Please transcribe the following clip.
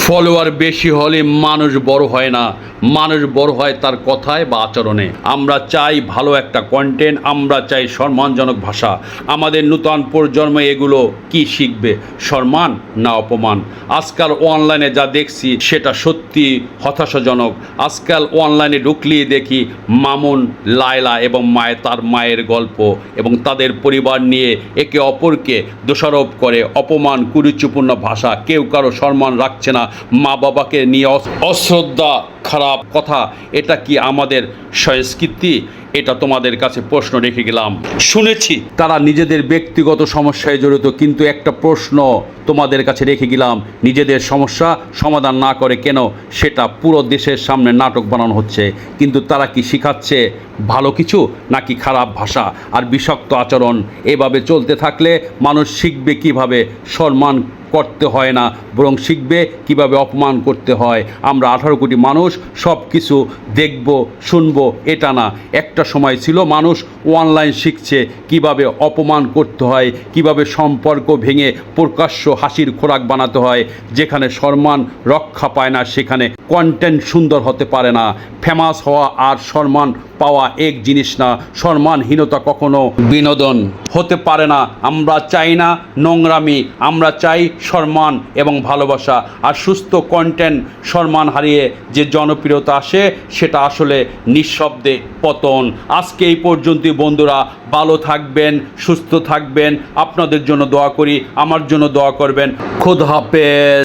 Follower বেশি হলে মানুষ বড় হয় না, মানুষ বড় হয় তার কথায় বা আচরণে। আমরা চাই ভালো একটা কন্টেন্ট, আমরা চাই সম্মানজনক ভাষা। আমাদের নূতন প্রজন্ম এগুলো কি শিখবে, সম্মান না অপমান? আজকাল অনলাইনে যা দেখছি সেটা সত্যি হতাশাজনক। আজকাল অনলাইনে ঢুকলেই দেখি মামুন, লায়লা এবং তার মায়ের গল্প এবং তাদের পরিবার নিয়ে একে অপরকে দোষারোপ করে, অপমান, কুরুচিপূর্ণ ভাষা, কেউ কারো সম্মান রাখছে না, মা বাবাকে নিয়ে অশ্রদ্ধা, খারাপ কথা। এটা কি আমাদের সংস্কৃতি? এটা তোমাদের কাছে প্রশ্ন রেখে গেলাম। শুনেছি তারা নিজেদের ব্যক্তিগত সমস্যায় জড়িত, কিন্তু একটা প্রশ্ন তোমাদের কাছে রেখে গেলাম, নিজেদের সমস্যা সমাধান না করে কেন সেটা পুরো দেশের সামনে নাটক বানানো হচ্ছে? কিন্তু তারা কি শিখাচ্ছে ভালো কিছু নাকি খারাপ ভাষা আর বিষাক্ত আচরণ? এভাবে চলতে থাকলে মানুষ শিখবে কিভাবে সম্মান করতে হয় না, বরং শিখবে কিভাবে অপমান করতে হয়। আমরা 18 কোটি মানুষ সব কিছু দেখব, শুনবো এটা না। একটা সময় ছিল মানুষ অনলাইন শিখছে কিভাবে অপমান করতে হয়, কিভাবে সম্পর্ক ভেঙে প্রকাশ্য হাসির খোরাক বানাতে হয়। যেখানে সম্মান রক্ষা পায় না সেখানে কন্টেন্ট সুন্দর হতে পারে না। ফেমাস হওয়া আর সম্মান পাওয়া এক জিনিস না। সম্মানহীনতা কখনো বিনোদন হতে পারে না। আমরা চাই না নোংরামি, আমরা চাই সম্মান এবং ভালোবাসা। আর সুস্থ কন্টেন্ট সম্মান হারিয়ে যে জনপ্রিয়তা আসে সেটা আসলে নিঃশব্দে পতন। আজকে এই পর্যন্তই বন্ধুরা, ভালো থাকবেন, সুস্থ থাকবেন। আপনাদের জন্য দোয়া করি, আমার জন্য দোয়া করবেন। খোদা হাফেজ।